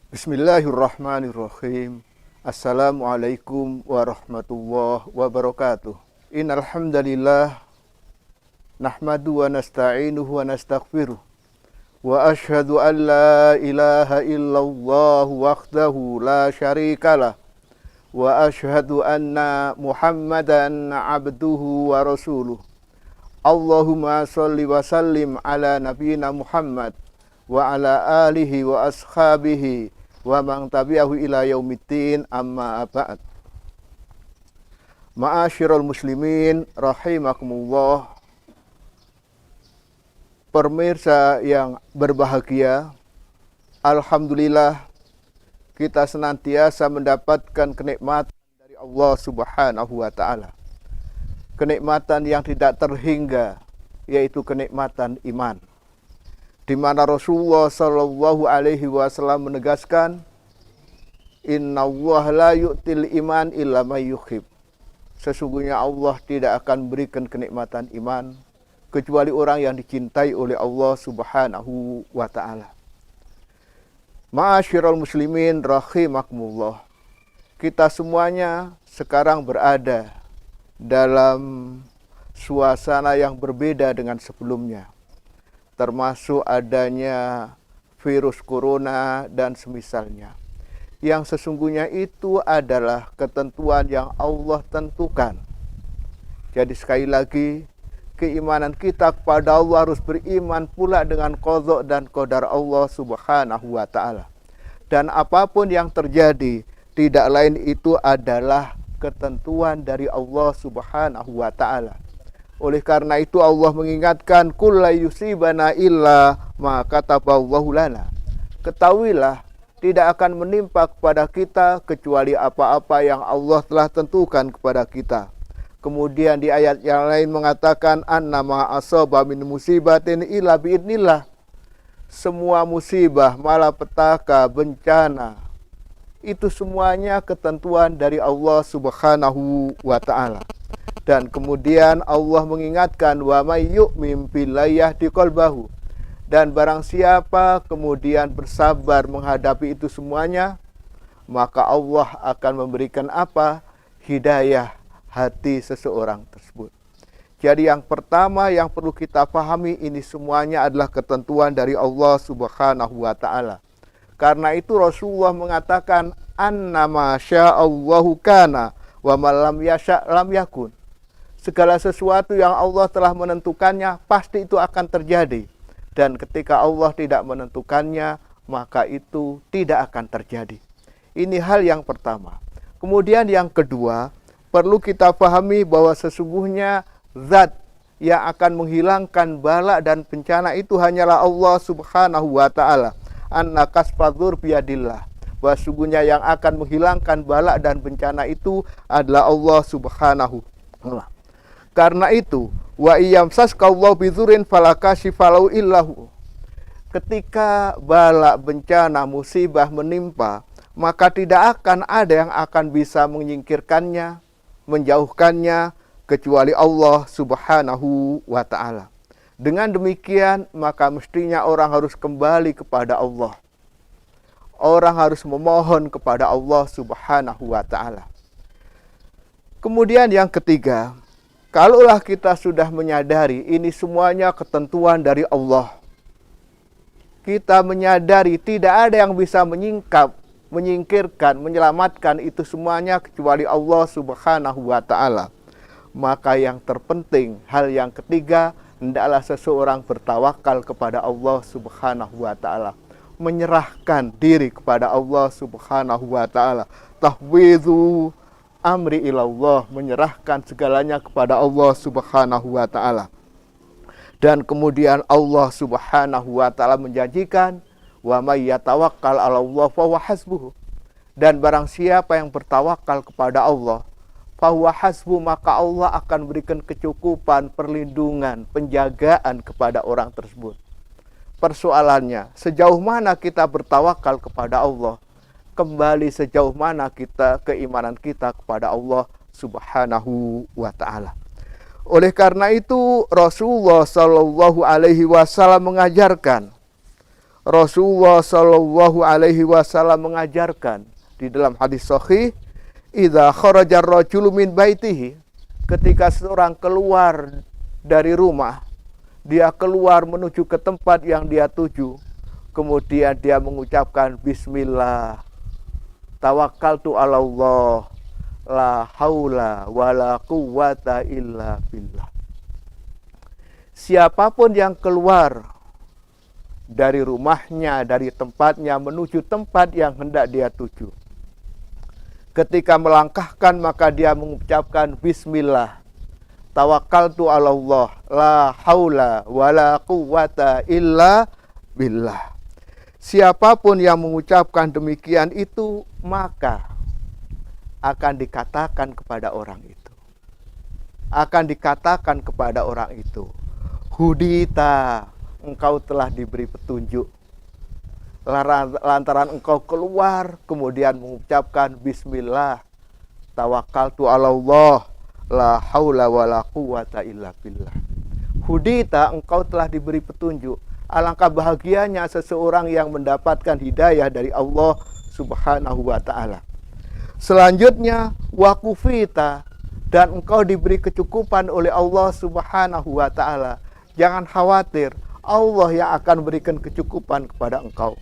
Bismillahirrahmanirrahim. Assalamualaikum warahmatullahi wabarakatuh. Innal hamdalillah nahmadu wa nasta'inuhu wa nastaghfiruh wa asyhadu an la ilaha illallah wahdahu la syarikalah wa asyhadu anna Muhammadan abduhu wa rasuluh. Allahumma sholli wa sallim ala nabiyyina Muhammad wa ala alihi wa ashabihi wa man tabi'ahu ila yaumiddin, amma ba'd. Ma'asyiral muslimin rahimakumullah. Pemirsa yang berbahagia, alhamdulillah kita senantiasa mendapatkan kenikmatan dari Allah Subhanahu wa taala. Kenikmatan yang tidak terhingga, yaitu kenikmatan iman. Di mana Rasulullah Shallallahu Alaihi Wasallam menegaskan, Inna Allah la yu'til iman illa may yuhib. Sesungguhnya Allah tidak akan berikan kenikmatan iman kecuali orang yang dicintai oleh Allah Subhanahu wa taala. Ma'asyiral muslimin rahimakumullah. Kita semuanya sekarang berada dalam suasana yang berbeda dengan sebelumnya, termasuk adanya virus corona dan semisalnya. Yang sesungguhnya itu adalah ketentuan yang Allah tentukan. Jadi sekali lagi, keimanan kita kepada Allah harus beriman pula dengan qadha dan qadar Allah Subhanahu wa taala. Dan apapun yang terjadi, tidak lain itu adalah ketentuan dari Allah Subhanahu wa taala. Oleh karena itu Allah mengingatkan, qul la yusibana illa ma kataballahu lana. Ketahuilah, tidak akan menimpa kepada kita kecuali apa-apa yang Allah telah tentukan kepada kita. Kemudian di ayat yang lain mengatakan, annama asaba min musibatin illa biidnillah. Semua musibah, malapetaka, bencana, itu semuanya ketentuan dari Allah Subhanahu wa taala. Dan kemudian Allah mengingatkan, wa may yu'min billahi yahdi qalbahu. Dan barang siapa kemudian bersabar menghadapi itu semuanya, maka Allah akan memberikan apa? Hidayah hati seseorang tersebut. Jadi yang pertama yang perlu kita pahami, ini semuanya adalah ketentuan dari Allah Subhanahu wa taala. Karena itu Rasulullah mengatakan, annama sya'allahu kana wa ma lam yasha' lam yakun. Segala sesuatu yang Allah telah menentukannya, pasti itu akan terjadi. Dan ketika Allah tidak menentukannya, maka itu tidak akan terjadi. Ini hal yang pertama. Kemudian yang kedua, perlu kita pahami bahwa sesungguhnya zat yang akan menghilangkan bala dan bencana itu hanyalah Allah Subhanahu wa taala. Anna kasfadzur biyadillah. Bahwa sesungguhnya yang akan menghilangkan bala dan bencana itu adalah Allah Subhanahu wa taala. Karena itu, wa iyamsaskallahu bidzurrin falakashifalau illahu. Ketika bala, bencana, musibah menimpa, maka tidak akan ada yang akan bisa menyingkirkannya, menjauhkannya, kecuali Allah Subhanahu wa ta'ala. Dengan demikian, maka mestinya orang harus kembali kepada Allah. Orang harus memohon kepada Allah Subhanahu wa ta'ala. Kemudian yang ketiga, kalaulah kita sudah menyadari ini semuanya ketentuan dari Allah, kita menyadari tidak ada yang bisa menyingkirkan, menyelamatkan itu semuanya kecuali Allah Subhanahu wa ta'ala. Maka yang terpenting, hal yang ketiga, hendaklah seseorang bertawakal kepada Allah Subhanahu wa ta'ala, menyerahkan diri kepada Allah Subhanahu wa ta'ala. Tahwidhu amri ilallah, menyerahkan segalanya kepada Allah Subhanahu wa ta'ala. Dan kemudian Allah Subhanahu wa ta'ala menjanjikan, wa may yatawakkal 'alallah fa huwa hasbuh. Dan barang siapa yang bertawakal kepada Allah, fa huwa hasbuh, maka Allah akan berikan kecukupan, perlindungan, penjagaan kepada orang tersebut. Persoalannya, sejauh mana kita bertawakal kepada Allah? Kembali sejauh mana keimanan kita kepada Allah Subhanahu wa ta'ala. Oleh karena itu Rasulullah Shallallahu Alaihi Wasallam mengajarkan Rasulullah Shallallahu Alaihi Wasallam mengajarkan di dalam hadis sahih, idza kharajar rajulu min baitihi, ketika seorang keluar dari rumah, dia keluar menuju ke tempat yang dia tuju, kemudian dia mengucapkan bismillah, tawakkaltu 'ala Allah, la haula wala quwwata illa billah. Siapapun yang keluar dari rumahnya, dari tempatnya menuju tempat yang hendak dia tuju, ketika melangkahkan maka dia mengucapkan bismillah, tawakkaltu 'ala Allah, la haula wala quwwata illa billah. Siapapun yang mengucapkan demikian itu, maka akan dikatakan kepada orang itu, hudita, engkau telah diberi petunjuk, lantaran engkau keluar kemudian mengucapkan bismillah, tawakkaltu 'ala Allah, la haula wala quwwata illa billah. Hudita, engkau telah diberi petunjuk. Alangkah bahagianya seseorang yang mendapatkan hidayah dari Allah Subhanahu wa ta'ala. Selanjutnya, wakufita, dan engkau diberi kecukupan oleh Allah Subhanahu wa ta'ala. Jangan khawatir, Allah yang akan berikan kecukupan kepada engkau.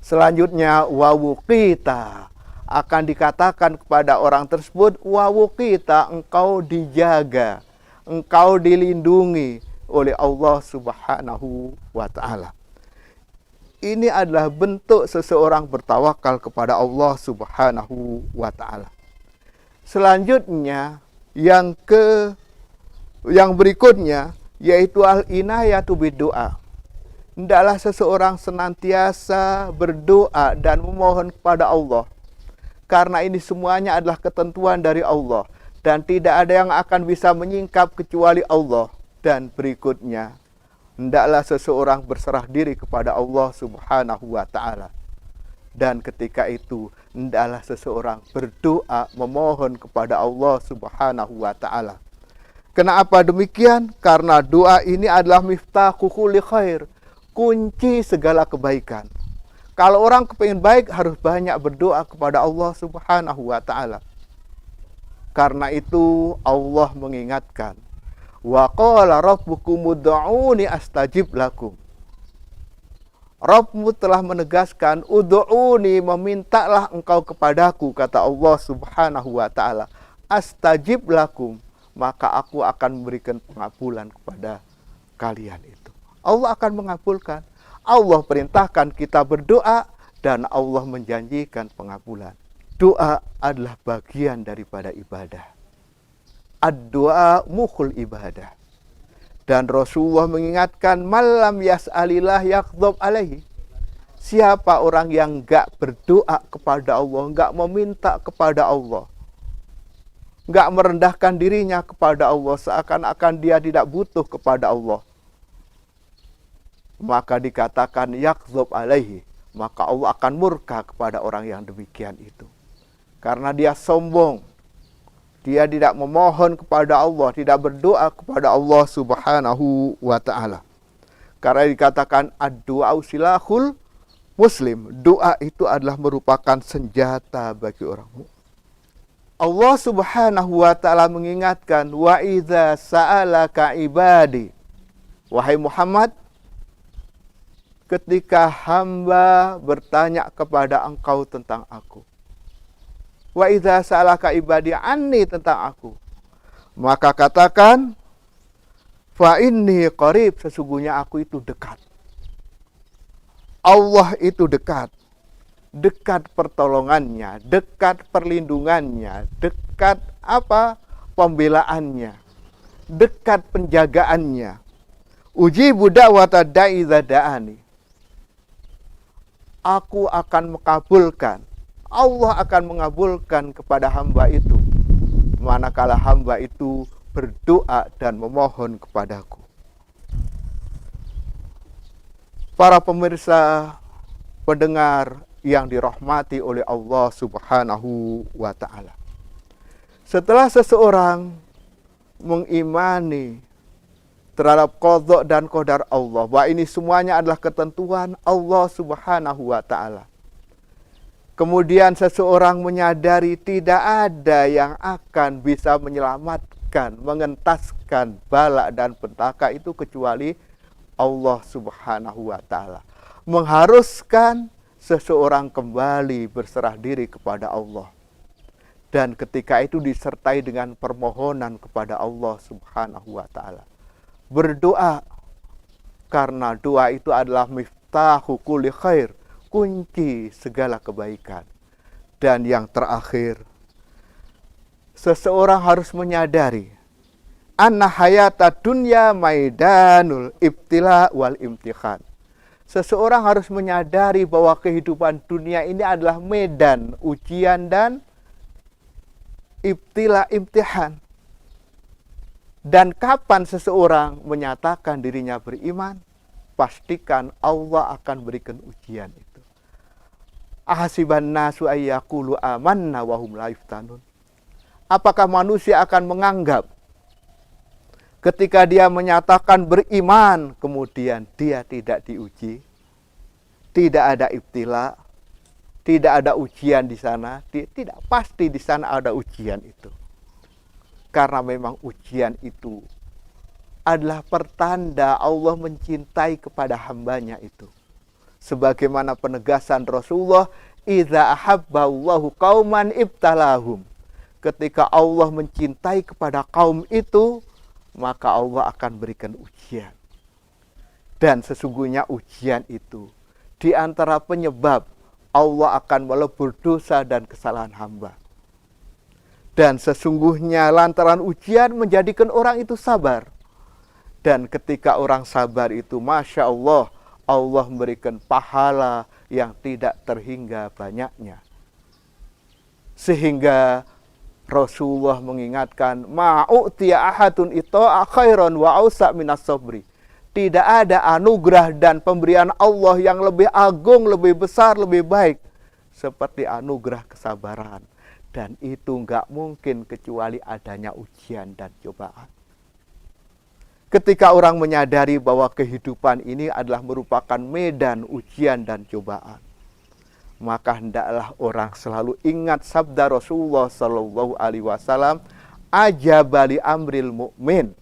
Selanjutnya, wawukita, akan dikatakan kepada orang tersebut, wawukita, engkau dijaga, engkau dilindungi oleh Allah Subhanahu wa ta'ala. Ini adalah bentuk seseorang bertawakal kepada Allah Subhanahu wa ta'ala. Selanjutnya, yang berikutnya yaitu al-inayatu bid-doa. Hendaklah seseorang senantiasa berdoa dan memohon kepada Allah, karena ini semuanya adalah ketentuan dari Allah dan tidak ada yang akan bisa menyingkap kecuali Allah. Dan berikutnya, hendaklah seseorang berserah diri kepada Allah Subhanahu wa ta'ala. Dan ketika itu, hendaklah seseorang berdoa memohon kepada Allah Subhanahu wa ta'ala. Kenapa demikian? Karena doa ini adalah miftahu kulli khair, kunci segala kebaikan. Kalau orang kepingin baik, harus banyak berdoa kepada Allah Subhanahu wa ta'ala. Karena itu Allah mengingatkan, wa qala rabbukum ud'uni astajib lakum. Rabbmu telah menegaskan, ud'uni, memintalah engkau kepadaku, kata Allah Subhanahu wa ta'ala, astajib lakum, maka aku akan memberikan pengabulan kepada kalian itu. Allah akan mengabulkan. Allah perintahkan kita berdoa dan Allah menjanjikan pengabulan. Doa adalah bagian daripada ibadah. Ad-doa mukhul ibadah. Dan Rasulullah mengingatkan, malam yas'alillah yakdhab alaihi. Siapa orang yang enggak berdoa kepada Allah, enggak meminta kepada Allah, enggak merendahkan dirinya kepada Allah, seakan-akan dia tidak butuh kepada Allah, maka dikatakan yakdhab alaihi, maka Allah akan murka kepada orang yang demikian itu. Karena dia sombong, dia tidak memohon kepada Allah, tidak berdoa kepada Allah Subhanahu wa ta'ala. Karena dikatakan ad-du'a silahul muslim, doa itu adalah merupakan senjata bagi orang mukmin. Allah Subhanahu wa ta'ala mengingatkan, wa idza sa'alaka ibadi, wahai Muhammad, ketika hamba bertanya kepada engkau tentang aku, wa idza sa'alaka ibadi anni, tentang aku, maka katakan, fa inni qarib, sesungguhnya aku itu dekat. Allah itu dekat. Dekat pertolongannya, dekat perlindungannya, dekat pembelaannya, dekat penjagaannya. Ujibu da'wata da'i idza da'ani. Aku akan mengabulkan, Allah akan mengabulkan kepada hamba itu, manakala hamba itu berdoa dan memohon kepadaku. Para pemirsa, pendengar yang dirahmati oleh Allah Subhanahu wa ta'ala. Setelah seseorang mengimani terhadap qadha dan qadar Allah, bahwa ini semuanya adalah ketentuan Allah Subhanahu wa taala. Kemudian seseorang menyadari tidak ada yang akan bisa menyelamatkan, mengentaskan bala dan petaka itu kecuali Allah Subhanahu wa taala. Mengharuskan seseorang kembali berserah diri kepada Allah. Dan ketika itu disertai dengan permohonan kepada Allah Subhanahu wa taala. Berdoa, karena doa itu adalah miftahu kulli khair, kunci segala kebaikan. Dan yang terakhir, seseorang harus menyadari anna hayata dunya maidanul ibtila wal imtihan. Seseorang harus menyadari bahwa kehidupan dunia ini adalah medan ujian dan ibtila, imtihan. Dan kapan seseorang menyatakan dirinya beriman, pastikan Allah akan berikan ujian itu. Ahasiban nasu ayyaqulu amanna wa hum la yuftanun. Apakah manusia akan menganggap ketika dia menyatakan beriman, kemudian dia tidak diuji, tidak ada ibtila, tidak ada ujian di sana? Tidak, pasti di sana ada ujian itu. Karena memang ujian itu adalah pertanda Allah mencintai kepada hambanya itu. Sebagaimana penegasan Rasulullah, idza ahabballahu qauman ibtalahum. Ketika Allah mencintai kepada kaum itu, maka Allah akan berikan ujian. Dan sesungguhnya ujian itu di antara penyebab Allah akan melebur dosa dan kesalahan hamba. Dan sesungguhnya lantaran ujian menjadikan orang itu sabar. Dan ketika orang sabar itu, Masya Allah, Allah memberikan pahala yang tidak terhingga banyaknya. Sehingga Rasulullah mengingatkan, ma'u'tiya ahadun ita'a khairan wa ausa' minas sabri. Tidak ada anugerah dan pemberian Allah yang lebih agung, lebih besar, lebih baik seperti anugerah kesabaran. Dan itu enggak mungkin kecuali adanya ujian dan cobaan. Ketika orang menyadari bahwa kehidupan ini adalah merupakan medan ujian dan cobaan, maka hendaklah orang selalu ingat sabda Rasulullah Shallallahu Alaihi Wasallam, ajabali amril mu'min,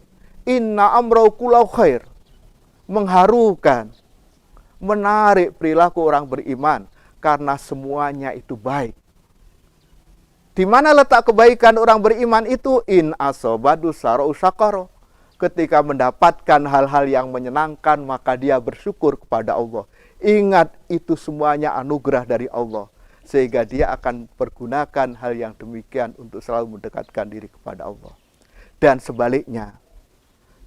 inna amrau kulau khair. Mengharukan, menarik perilaku orang beriman, karena semuanya itu baik. Di mana letak kebaikan orang beriman itu? In asobadu sarau syakaro. Ketika mendapatkan hal-hal yang menyenangkan, maka dia bersyukur kepada Allah. Ingat, itu semuanya anugerah dari Allah. Sehingga dia akan pergunakan hal yang demikian untuk selalu mendekatkan diri kepada Allah. Dan sebaliknya,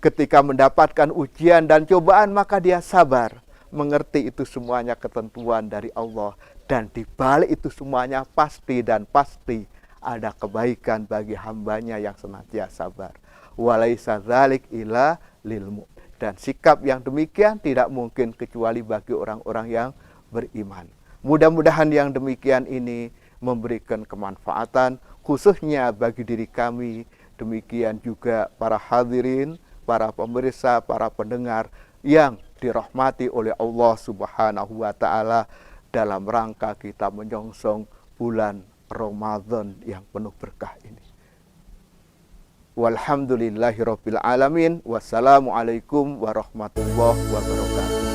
ketika mendapatkan ujian dan cobaan, maka dia sabar. Mengerti itu semuanya ketentuan dari Allah. Dan di balik itu semuanya pasti dan pasti ada kebaikan bagi hambanya yang senantiasa sabar. Walaisa dzalik illa lil mu'min. Dan sikap yang demikian tidak mungkin kecuali bagi orang-orang yang beriman. Mudah-mudahan yang demikian ini memberikan kemanfaatan khususnya bagi diri kami. Demikian juga para hadirin, para pemirsa, para pendengar yang dirahmati oleh Allah Subhanahu wa taala dalam rangka kita menyongsong bulan Ramadan yang penuh berkah ini. Walhamdulillahirabbil alamin. Wassalamualaikum warahmatullahi wabarakatuh.